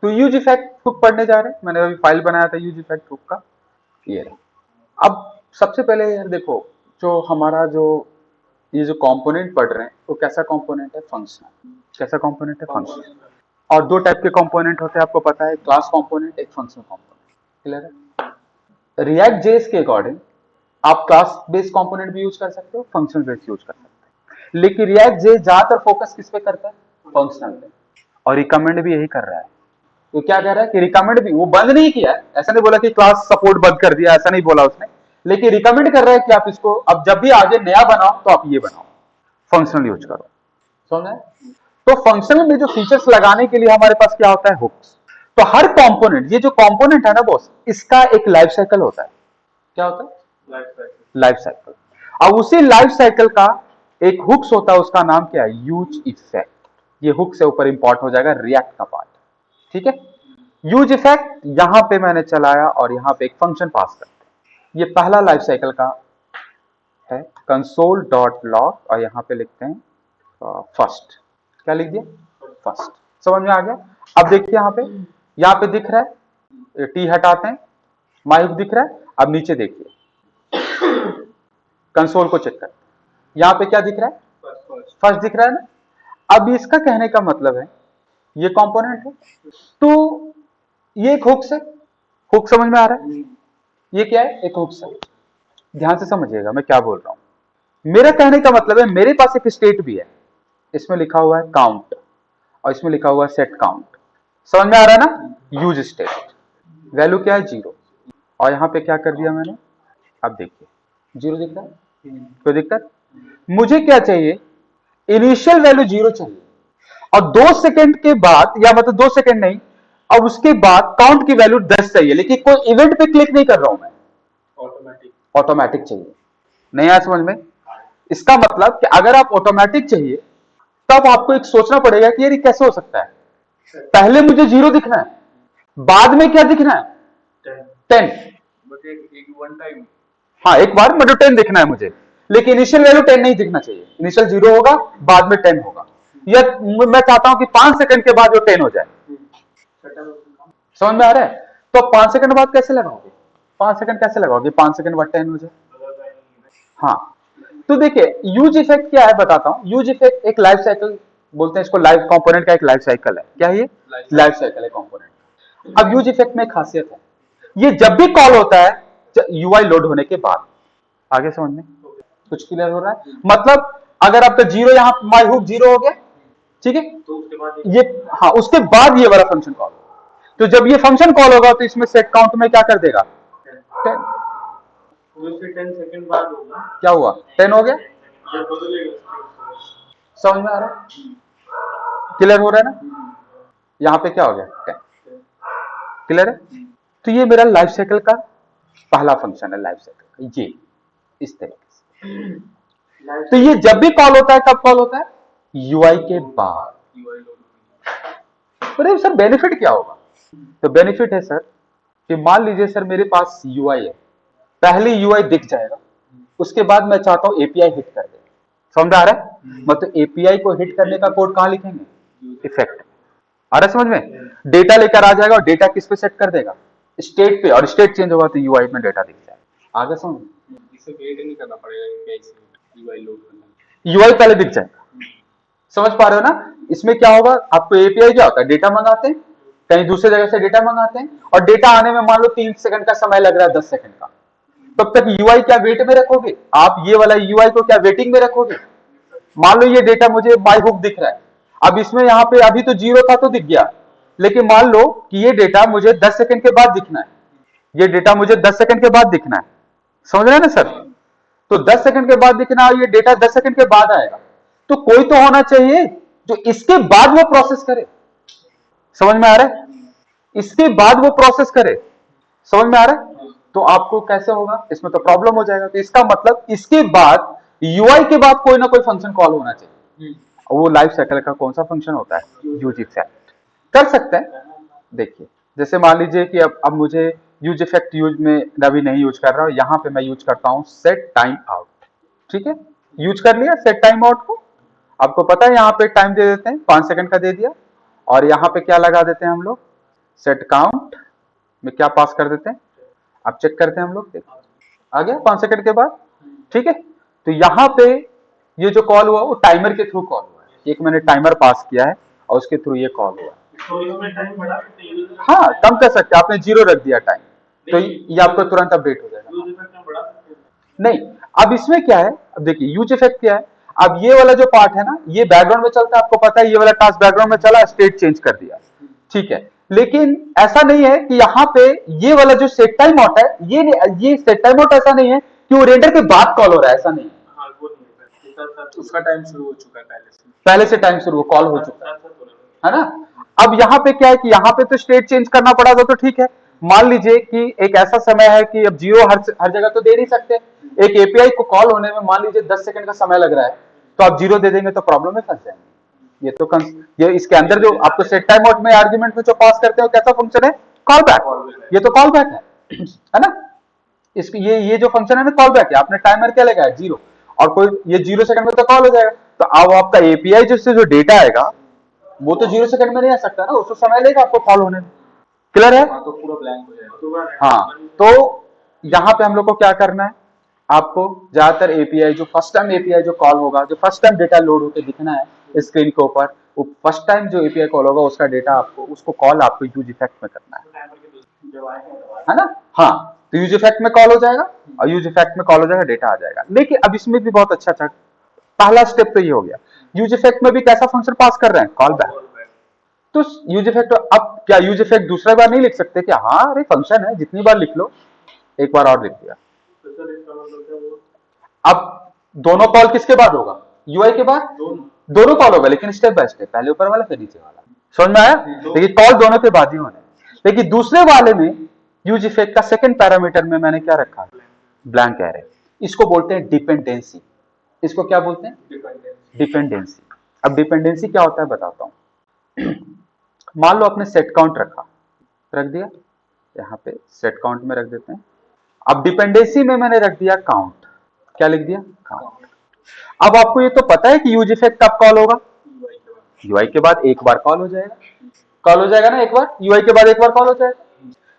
तो use effect hook पढ़ने जा रहे हैं। मैंने अभी फाइल बनाया था यूज इफेक्ट हुक का, ये रहा। अब सबसे पहले यार देखो, जो हमारा जो ये जो कंपोनेंट पढ़ रहे हैं वो कैसा कंपोनेंट है, फंक्शनल। कैसा कंपोनेंट है, फंक्शनल। और दो टाइप के कंपोनेंट होते हैं आपको पता है, क्लास कंपोनेंट, एक फंक्शनल कंपोनेंट। क्लियर है? रिएक्ट जेएस के अकॉर्डिंग आप क्लास बेस्ड कंपोनेंट भी यूज कर सकते हो, फंक्शनल बेस्ड यूज कर सकते हो, लेकिन रिएक्ट जेएस ज्यादातर फोकस किस पे करता है, फंक्शनल पे। और रिकमेंड भी यही कर रहा है। तो क्या कह रहा है कि रिकमेंड भी, वो बंद नहीं किया है, ऐसा नहीं बोला कि क्लास सपोर्ट बंद कर दिया, ऐसा नहीं बोला उसने, लेकिन रिकमेंड कर रहा है कि आप इसको अब जब भी आगे नया बनाओ तो आप ये बनाओ, फंक्शनल यूज करो। समझ? तो फंक्शनल में जो फीचर्स लगाने के लिए हमारे पास क्या होता है, हुक्स। तो हर कंपोनेंट, ये जो कंपोनेंट है ना बॉस, इसका एक लाइफ साइकिल होता है। क्या होता है, लाइफ साइकिल। अब उसी लाइफ साइकिल का एक हुक्स होता है, उसका नाम क्या है, यूज इफेक्ट। ये हुक से ऊपर इंपॉर्ट हो जाएगा रिएक्ट का पार्ट। ठीक है? यूज इफेक्ट यहां पे मैंने चलाया और यहां पे एक फंक्शन पास करते हैं। ये पहला लाइफ साइकिल का है, कंसोल डॉट लॉग, और यहां पे लिखते हैं फर्स्ट। क्या लिख दिया, फर्स्ट। समझ में आ गया? अब देखिए यहां पे दिख रहा है, टी हटाते हैं, माइक दिख रहा है। अब नीचे देखिए, कंसोल को चेक कर, यहां पे क्या दिख रहा है, फर्स्ट दिख रहा है ना। अब इसका कहने का मतलब है ये कंपोनेंट है, तो ये एक हुक्स है। हुक समझ में आ रहा है? ये क्या है, एक हुक्स है। ध्यान से समझिएगा मैं क्या बोल रहा हूं। मेरा कहने का मतलब है मेरे पास एक स्टेट भी है, इसमें लिखा हुआ है काउंट, और इसमें लिखा हुआ है सेट काउंट। समझ में आ रहा है ना? यूज स्टेट, वैल्यू क्या है, 0। और यहां पे क्या कर दिया मैंने, अब देखिए 0 दिख रहा है, कोई दिक्कत? मुझे क्या चाहिए, इनिशियल वैल्यू 0 चाहिए, और 2 सेकंड के बाद, या मतलब 2 सेकंड नहीं, अब उसके बाद काउंट की वैल्यू 10 चाहिए, लेकिन कोई इवेंट पे क्लिक नहीं कर रहा हूं मैं, ऑटोमेटिक चाहिए। नहीं आया समझ में? इसका मतलब कि अगर आप ऑटोमेटिक चाहिए, तब आपको एक सोचना पड़ेगा कि यार ये कैसे हो सकता है। पहले मुझे 0 दिखना है, बाद में क्या दिखना है, 10। हाँ, एक बार मतलब 10 दिखना है मुझे, लेकिन इनिशियल वैल्यू 10 नहीं दिखना चाहिए। इनिशियल 0 होगा, बाद में 10 होगा, या मैं चाहता हूं कि 5 सेकंड के बाद वो 10 हो जाए। समझ में आ रहा है? तो 5 सेकंड बाद कैसे लगाओगे, 5 सेकंड कैसे लगाओगे, 5 सेकंड बाद 10 हो जाए। हाँ, तो देखिए यूज इफेक्ट क्या है बताता हूं। यूज इफेक्ट एक लाइफ साइकिल बोलते हैं इसको, लाइफ कंपोनेंट का एक लाइफ साइकिल है। क्या है ये, लाइफ साइकिल है कंपोनेंट। अब यूज इफेक्ट में एक खासियत है, ये जब भी कॉल होता है यूआई लोड होने के बाद। आगे समझ में कुछ क्लियर हो रहा है? मतलब अगर आपका 0 यहां माई हुक 0 हो गया, ठीक है, तो ये, हाँ, उसके बाद ये वाला फंक्शन कॉल। तो जब ये फंक्शन कॉल होगा तो इसमें सेट काउंट में क्या कर देगा, 10। 10 सेकंड बाद होगा, क्या हुआ, 10 हो गया। समझ में आ रहा है, क्लियर हो रहा है ना? यहां पे क्या हो गया, 10। क्लियर है? तो ये मेरा लाइफ साइकिल का पहला फंक्शन है, लाइफ साइकिल का ये इस तरीके से। तो ये जब भी कॉल होता है, कब कॉल होता है, यूआई के बाद। अरे सर बेनिफिट क्या होगा, तो बेनिफिट है सर कि मान लीजिए सर मेरे पास यूआई है, पहले यूआई दिख जाएगा, उसके बाद मैं चाहता हूं एपीआई हिट कर दे। समझ आ रहा है? मतलब एपीआई को हिट करने का कोड कहां लिखेंगे, इफेक्ट। आ रहा है समझ में? डेटा लेकर आ जाएगा और डेटा किस पे सेट कर देगा, स्टेट पे, और स्टेट चेंज होगा तो यूआई में डेटा दिख जाएगा। आगे समझ, इसे वेट नहीं करना पड़ेगा यूआई लोड करना, यूआई पहले दिख जाएगा। समझ पा रहे हो ना? इसमें क्या होगा, आपको एपीआई क्या होता है, डेटा मंगाते हैं, कहीं दूसरे जगह से डेटा मंगाते हैं, और डेटा आने में मान लो 3 सेकंड का समय लग रहा है, 10 सेकंड का, तब तक यूआई क्या वेट में रखोगे आप, ये वाला यूआई को क्या वेटिंग में रखोगे। मान लो ये डेटा मुझे बाय हुक दिख रहा है, अब इसमें यहां पे अभी तो 0 था तो दिख गया, लेकिन मान लो कि ये डेटा मुझे 10 सेकंड के बाद दिखना है, ये डेटा मुझे 10 सेकंड के बाद दिखना है। समझ रहे हैं ना सर? तो 10 सेकंड के बाद दिखना है, ये डेटा 10 सेकंड के बाद आएगा, तो कोई तो होना चाहिए जो इसके बाद वो प्रोसेस करे। समझ में आ रहा है? इसके बाद वो प्रोसेस करे। समझ में आ रहा है? तो आपको कैसे होगा, इसमें तो प्रॉब्लम हो जाएगा। तो इसका मतलब इसके बाद यूआई के बाद कोई ना कोई फंक्शन कॉल होना चाहिए। वो लाइफ साइकिल का कौन सा फंक्शन होता है, यूज इफेक्ट। कर सकते हैं, देखिए जैसे मान लीजिए कि अब मुझे यूज इफेक्ट यूज में अभी नहीं यूज कर रहा हूं, यहां पे मैं यूज करता हूं सेट टाइम आउट। ठीक है, यूज कर लिया सेट टाइम आउट को। आपको पता है यहां पे टाइम दे देते हैं, 5 सेकंड का दे दिया, और यहां पे क्या लगा देते हैं हम लोग, सेट काउंट में क्या पास कर देते हैं, अब चेक करते हैं हम लोग, देखो आ गया 5 सेकंड के बाद, ठीक है। तो यहाँ पे ये जो कॉल हुआ वो टाइमर के थ्रू कॉल हुआ है, एक मैंने टाइमर पास किया है और उसके थ्रू ये कॉल हुआ है। हाँ कम कर सकते हैं, आपने 0 रख दिया टाइम, तो ये आपको तुरंत अपडेट हो जाएगा। नहीं, अब इसमें क्या है, अब देखिए यूज इफेक्ट क्या है, अब ये वाला जो पार्ट है ना ये बैकग्राउंड में चलता है, आपको पता है ये वाला टास्क बैकग्राउंड में चला, स्टेट चेंज कर दिया, ठीक है। लेकिन ऐसा नहीं है कि यहाँ पे ये वाला जो सेट टाइम आउट है, ये सेट टाइम आउट ऐसा नहीं है कि वो रेंडर के बाद कॉल हो रहा है, ऐसा नहीं है। उसका टाइम शुरू हो चुका है पहले से टाइम शुरू कॉल हो चुका है ना। अब यहाँ पे क्या है कि यहाँ पे तो स्टेट चेंज करना पड़ा था, तो ठीक है। मान लीजिए कि एक ऐसा समय है कि अब 0 हर जगह तो दे नहीं सकते, एक एपीआई को कॉल होने में मान लीजिए 10 सेकंड का समय लग रहा है, तो आप 0 दे देंगे तो प्रॉब्लम में फंस जाएंगे। ये तो ये इसके अंदर जो आपको सेट टाइम आउट में आर्ग्यूमेंट में जो पास करते हो कैसा फंक्शन है, कॉल बैक, ये तो कॉल बैक है ना। इसकी ये जो फंक्शन है ना कॉल बैक है, आपने टाइमर क्या लगाया 0, और कोई ये 0 सेकंड में तो कॉल हो जाएगा, तो अब आपका एपीआई जिससे जो डेटा आएगा वो तो 0 सेकंड में नहीं आ सकता ना, उसको समय लेगा आपको कॉल होने में। क्लियर है? तो पूरा ब्लैंक हो जाएगा। हाँ, तो यहाँ पे हम लोग को क्या करना है, आपको ज्यादातर एपीआई जो फर्स्ट टाइम एपीआई जो कॉल होगा, जो फर्स्ट टाइम डेटा लोड होकर दिखना है स्क्रीन के ऊपर, वो फर्स्ट टाइम जो एपीआई कॉल होगा उसका डेटा आपको, उसको कॉल आपको यूज इफेक्ट में करना है ना। हाँ, तो यूज इफेक्ट में कॉल हो जाएगा और यूज इफेक्ट में कॉल हो जाएगा, डेटा आ जाएगा। लेकिन अब इसमें भी बहुत अच्छा था, पहला स्टेप तो ये हो गया, यूज इफेक्ट में भी कैसा फंक्शन पास कर रहे हैं, कॉल बैक। तो यूज इफेक्ट, अब क्या यूज इफेक्ट दूसरा बार नहीं लिख सकते क्या, हाँ अरे फंक्शन है जितनी बार लिख लो, एक बार और लिख दिया। अब दोनों कॉल किसके बाद होगा, यूआई के बाद, दोनों कॉल होगा, लेकिन स्टेप बाय स्टेप, पहले ऊपर वाला फिर नीचे वाला, समझ में आया। लेकिन कॉल दोनों के बाद ही होने, लेकिन दूसरे वाले में यूज इफेक्ट का सेकंड पैरामीटर में मैंने क्या रखा, ब्लैंक एरे, इसको बोलते हैं डिपेंडेंसी। इसको क्या बोलते हैं, डिपेंडेंसी। अब डिपेंडेंसी क्या होता है बताता हूं। मान लो आपने सेट काउंट रख दिया, यहाँ पे सेट काउंट में रख देते हैं। अब डिपेंडेंसी में मैंने रख दिया काउंट, क्या लिख दिया, काउंट। अब आपको ये तो पता है कि यूज इफेक्ट कब कॉल होगा, यूआई के बाद एक बार कॉल हो जाएगा, कॉल हो जाएगा ना एक बार, यूआई के बाद एक बार कॉल हो जाएगा।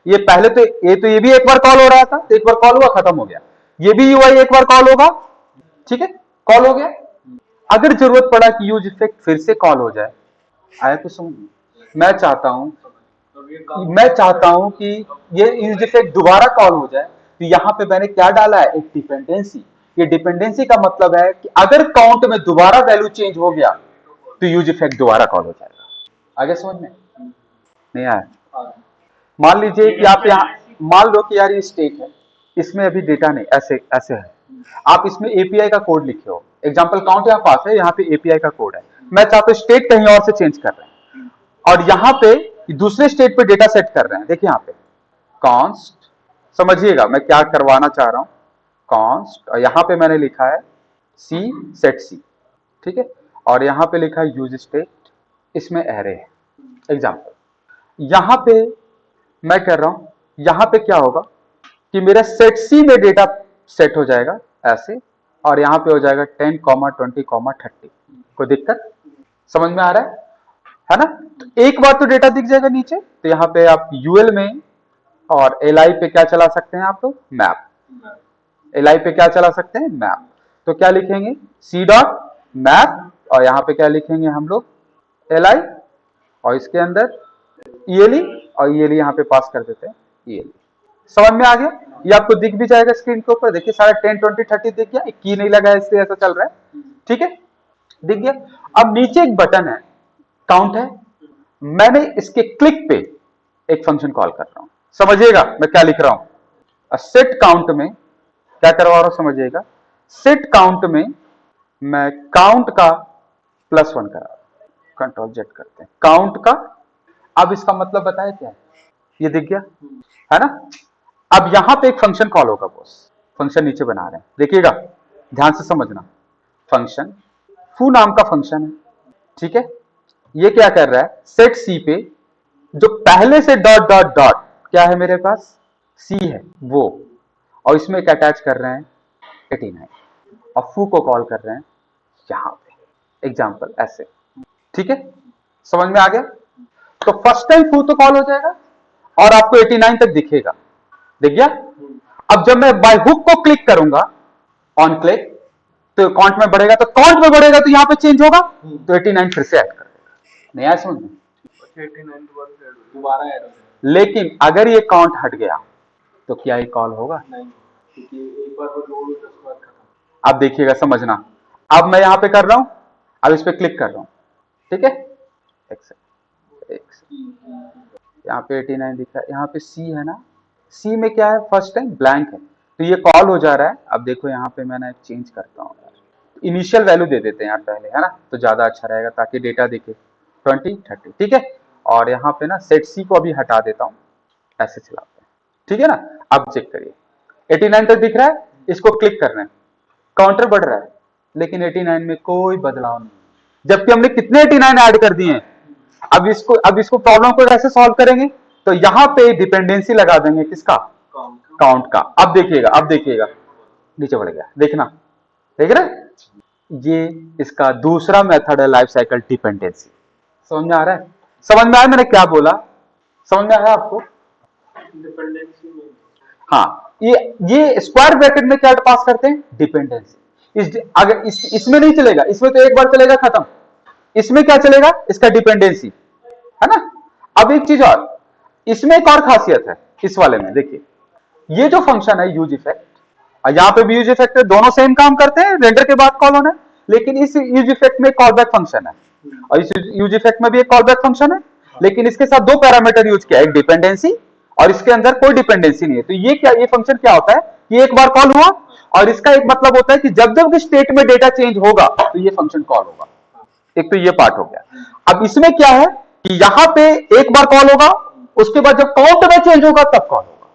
ये पहले तो ये भी एक बार कॉल हो रहा था, तो एक बार कॉल हुआ खत्म हो गया, ये भी यूआई एक बार कॉल होगा, ठीक है, कॉल हो गया। अगर जरूरत पड़ा कि यूज इफेक्ट फिर से कॉल हो जाए, आया तो समझ, मैं चाहता हूं कि ये यूज इफेक्ट दोबारा कॉल हो जाए, तो यहां पे मैंने क्या डाला है, एक डिपेंडेंसी। ये डिपेंडेंसी का मतलब है कि अगर काउंट में दोबारा वैल्यू चेंज हो गया तो यूज इफेक्ट दोबारा कॉल हो जाएगा। आगे समझ में नहीं आया। मान लीजिए कि आप यहाँ, मान लो कि यार ये स्टेट है, इसमें अभी डेटा नहीं, ऐसे ऐसे है, आप इसमें एपीआई का कोड लिखे हो, एग्जांपल काउंट यहाँ पास है, यहाँ पे एपीआई का कोड है, मैं चाहता हूँ स्टेट कहीं और से चेंज कर रहे हैं, और यहाँ पे दूसरे स्टेट पे डेटा सेट कर रहे हैं। देखिए यहाँ पे कॉन्स्ट, समझिएगा मैं क्या करवाना चाह रहा हूँ, कॉन्स्ट, और यहाँ पे मैंने लिखा है सी सेट सी, ठीक है, और यहाँ पे लिखा है यूज स्टेट, इसमें एरे है एग्जाम्पल। यहाँ पे मैं कर रहा हूं, यहां पे क्या होगा कि मेरा सेट सी में डेटा सेट हो जाएगा ऐसे, और यहां पे हो जाएगा 10, 20, 30। कोई दिक्कत समझ में आ रहा है ना। तो एक बार तो डेटा दिख जाएगा नीचे, तो यहाँ पे आप यूएल में और एलआई पे क्या चला सकते हैं, आप तो मैप, एलआई पे क्या चला सकते हैं, मैप। तो क्या लिखेंगे, सी डॉट मैप, और यहाँ पे क्या लिखेंगे हम लोग, एलआई, और इसके अंदर ईएलई, और ईएलई यहाँ पे पास कर देते हैं ईएलई। समझ में आ गया, ये आपको दिख भी जाएगा स्क्रीन के ऊपर, देखिए सारा 10, 20, 30 दिख गया, एक की नहीं लगा है इसलिए ऐसा चल रहा है, ठीक है, दिख गया। अब नीचे एक बटन है, काउंट है, मैंने इसके क्लिक पे एक फंक्शन कॉल कर रहा हूं, समझिएगा मैं क्या लिख रहा हूं, सेट काउंट में क्या करवा रहा हूं, समझिएगा, सेट काउंट में मैं काउंट का +1 करा, कंट्रोल जेड करते हैं, काउंट का। अब इसका मतलब बताया क्या है, ये दिख गया है ना। अब यहां पे एक फंक्शन कॉल होगा बॉस, फंक्शन नीचे बना रहे हैं, देखिएगा ध्यान से समझना, फंक्शन फू नाम का फंक्शन है, ठीक है। ये क्या कर रहा है, सेट सी पे जो पहले से डॉट डॉट डॉट क्या है मेरे पास, सी है वो, और इसमें एक अटैच कर रहे हैं 89, और फू को कॉल कर रहे हैं यहां पे एग्जाम्पल ऐसे, ठीक है, समझ में आ गया। तो फर्स्ट टाइम फू तो कॉल हो जाएगा, और आपको 89 तक दिखेगा, दिख गया। अब जब मैं बाय हुक को क्लिक करूंगा, ऑन क्लिक, तो काउंट में बढ़ेगा, तो काउंट में बढ़ेगा तो यहां पे चेंज होगा, तो 89 फिर से ऐड कर देगा। नहीं आया समझ में? 89 दोबारा ऐड हो जाएगा। लेकिन अगर ये काउंट हट गया तो क्या ये कॉल होगा? नहीं, क्योंकि एक बार वो लोड होता है उसके बाद खत्म। अब देखिएगा, समझना। अब मैं यहां पे कर रहा हूं, अब इस पे क्लिक कर रहा हूं, ठीक है। एक सेकंड, यहाँ पे 89 दिख रहा है, यहाँ पे सी है ना, सी में क्या है, फर्स्ट टाइम ब्लैंक है, तो ये कॉल हो जा रहा है। अब देखो यहाँ पे मैंने चेंज करता हूँ, इनिशियल वैल्यू दे देते हैं यार पहले, है ना, तो ज्यादा अच्छा रहेगा ताकि डेटा दिखे 20 30, ठीक है। और यहाँ पे ना सेट सी को अभी हटा देता हूँ, ऐसे चलाते हैं, ठीक है ना। अब चेक करिए, 89 तक दिख रहा है, इसको क्लिक करना है, काउंटर बढ़ रहा है, लेकिन 89 में कोई बदलाव नहीं, जबकि हमने कितने 89 ऐड कर दिए हैं। अब इसको प्रॉब्लम को कैसे सॉल्व करेंगे, तो यहां पे डिपेंडेंसी लगा देंगे, किसका? काउंट का। अब देखिएगा नीचे बढ़ गया, देखना, देख रहे, ये इसका दूसरा मेथड है, लाइफ साइकिल डिपेंडेंसी। समझ में आ रहा है? समझ में आया मैंने क्या बोला? समझ में आया आपको? डिपेंडेंसी में हाँ, ये स्क्वायर ब्रैकेट में क्या पास करते हैं? डिपेंडेंसी। अगर इसमें नहीं चलेगा, इसमें तो एक बार चलेगा खत्म, इसमें क्या चलेगा? इसका डिपेंडेंसी, है ना। अब एक चीज और, इसमें एक और खासियत है इस वाले में, देखिए, ये जो फंक्शन है यूज इफेक्ट, और यहां पे भी यूज इफेक्ट है, दोनों सेम काम करते हैं, रेंडर के बाद कॉल होना है, लेकिन इस यूज इफेक्ट में कॉल बैक फंक्शन है, और इस यूज इफेक्ट में भी एक कॉल बैक फंक्शन है, लेकिन इसके साथ दो पैरामीटर यूज किया, एक डिपेंडेंसी और इसके अंदर कोई डिपेंडेंसी नहीं है। तो ये फंक्शन क्या होता है कि एक बार कॉल हुआ, और इसका एक मतलब होता है कि जब जब स्टेट में डेटा चेंज होगा तो ये फंक्शन कॉल होगा। एक तो ये पार्ट हो गया। अब इसमें क्या है कि यहां पे एक बार कॉल होगा, उसके बाद जब काउंट में चेंज होगा तब कॉल होगा।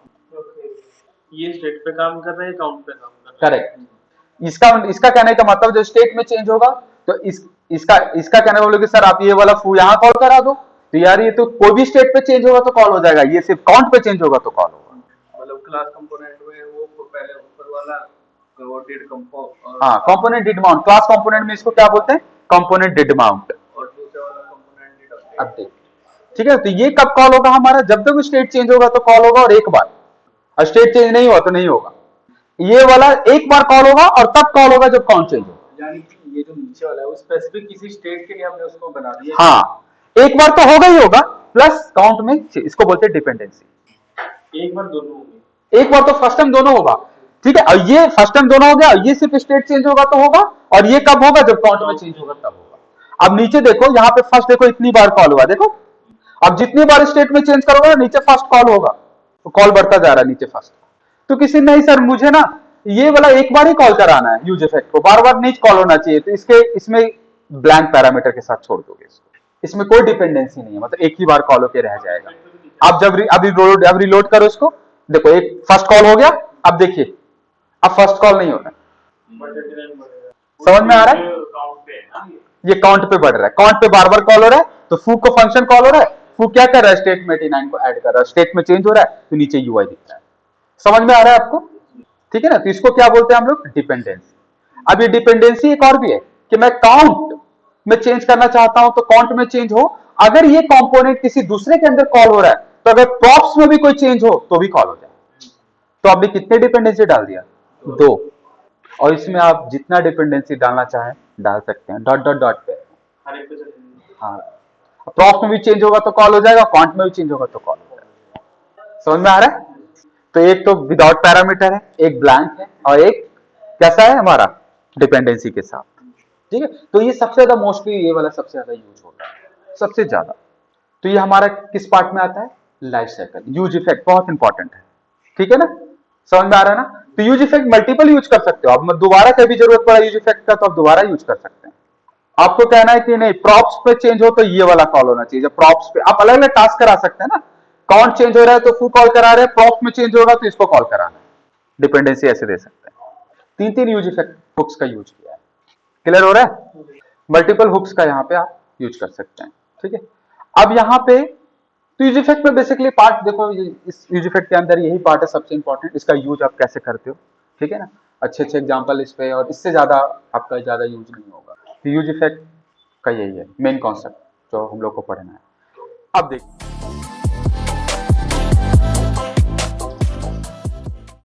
ये स्टेट पे काम कर रहा है, काउंट पे काम कर रहा है। करेक्ट। इसका कहने का मतलब जो स्टेट में चेंज होगा, तो इसका कहने का मतलब कि सर आप ये वाला फू यहां कॉल करा दो, तो यार ये तो कोई भी स्टेट पे चेंज होगा तो कॉल हो जाएगा, ये सिर्फ काउंट पे चेंज होगा तो कॉल होगा। मतलब क्लास कंपोनेंट में वो पहले ऊपर वाला वो डिड कंपो, हाँ, component did mount, class component में इसको क्या बोलते हैं? कंपोनेंट डिड माउंट, और दूसरा वाला कंपोनेंट डिड अपडेट, ठीक है। तो ये कब कॉल होगा हमारा? जब तक स्टेट चेंज होगा तो कॉल होगा, और एक बार और स्टेट चेंज नहीं हुआ तो नहीं होगा। ये वाला एक बार कॉल होगा और तब कॉल होगा जब काउंट चेंज होगा। यानी कि ये जो नीचे वाला है वो स्पेसिफिक किसी स्टेट के लिए हमने उसको बना दिया। हाँ, एक बार तो होगा ही होगा, प्लस काउंट में इसको बोलते हैं डिपेंडेंसी। एक बार दोनों होंगे, एक बार तो फर्स्ट टाइम दोनों होगा, ठीक है, और ये फर्स्ट टाइम दोनों हो गया, ये सिर्फ स्टेट चेंज होगा तो होगा, और ये कब होगा? जब काउंट में चेंज होगा तब होगा। अब नीचे देखो, यहाँ पे फर्स्ट देखो इतनी बार कॉल हुआ, देखो अब जितनी बार स्टेट में चेंज करोगे ना, नीचे फर्स्ट कॉल होगा, तो कॉल बढ़ता जा रहा है नीचे फर्स्ट। तो किसी नहीं सर मुझे ना ये वाला एक बार ही कॉल कराना है, यूज इफेक्ट को बार बार नहीं कॉल होना चाहिए, तो इसमें ब्लैंक पैरामीटर के साथ छोड़ दोगे इसको, इसमें कोई डिपेंडेंसी नहीं है, मतलब एक ही बार कॉल होके रह जाएगा। आप जब अब रिलोड करो इसको, देखो एक फर्स्ट कॉल हो गया, अब देखिए अब फर्स्ट कॉल नहीं होना, समझ में आ रहा है? ये काउंट पे बढ़ रहा है, काउंट पे बार बार कॉल हो रहा है, तो फू को फंक्शन कॉल हो रहा है, फू क्या कर रहा है? स्टेट में 89 को ऐड कर रहा है, स्टेट में चेंज हो रहा है तो नीचे यूआई दिख रहा है। समझ में आ रहा है आपको? ठीक है ना। तो इसको क्या बोलते हैं हम लोग? डिपेंडेंसी। अब ये डिपेंडेंसी एक और भी है कि मैं काउंट में चेंज करना चाहता हूं तो काउंट में चेंज हो, अगर ये कंपोनेंट किसी दूसरे के अंदर कॉल हो रहा है, तो अगर प्रॉप्स में भी कोई चेंज हो तो भी कॉल हो जाए। तो आपने कितने डिपेंडेंसी डाल दिया? 2। और इसमें आप जितना डिपेंडेंसी डालना चाहें डाल सकते हैं, डॉट डॉट डॉट पे। हाँ, प्रॉप्स में भी चेंज होगा तो कॉल हो जाएगा, काउंट में भी चेंज होगा तो कॉल हो जाएगा। समझ में आ रहा है? तो एक तो विदाउट पैरामीटर है, एक ब्लैंक है, और एक कैसा है हमारा? डिपेंडेंसी के साथ। ठीक है, तो ये सबसे ज्यादा मोस्टली ये वाला सबसे ज्यादा यूज होता है, सबसे ज्यादा। तो ये हमारा किस पार्ट में आता है? Life cycle. यूज इफेक्ट बहुत इंपॉर्टेंट है, ठीक है ना। समझ में आ रहा है ना। तो यूज इफेक्ट मल्टीपल यूज कर सकते हो आप, दोबारा कभी जरूरत पड़ा यूज इफेक्ट का तो आप दोबारा यूज कर सकते हैं। आपको कहना है कि नहीं प्रॉप्स पे चेंज हो तो ये वाला कॉल होना चाहिए, जब प्रॉप्स पे आप अलग अलग टास्क करा सकते हैं ना, काउंट चेंज हो रहा है तो फू कॉल करा रहे हैं, प्रॉप्स में चेंज होगा तो इसको कॉल कराना है, डिपेंडेंसी ऐसे दे सकते हैं। 3 यूज इफेक्ट हुक्स का यूज किया है, क्लियर हो रहा है। मल्टीपल हुक्स का यहाँ पे आप यूज कर सकते हैं, ठीक है। अब यहाँ पे तो यूज इफेक्ट में बेसिकली पार्ट देखो, इस यूज इफेक्ट के अंदर यही पार्ट है सबसे इंपॉर्टेंट, इसका यूज आप कैसे करते हो, ठीक है ना। अच्छे अच्छे एग्जांपल इस पे, और इससे ज्यादा आपका ज्यादा यूज नहीं होगा। तो यूज इफेक्ट का यही है मेन कॉन्सेप्ट जो हम लोग को पढ़ना है। अब देखिए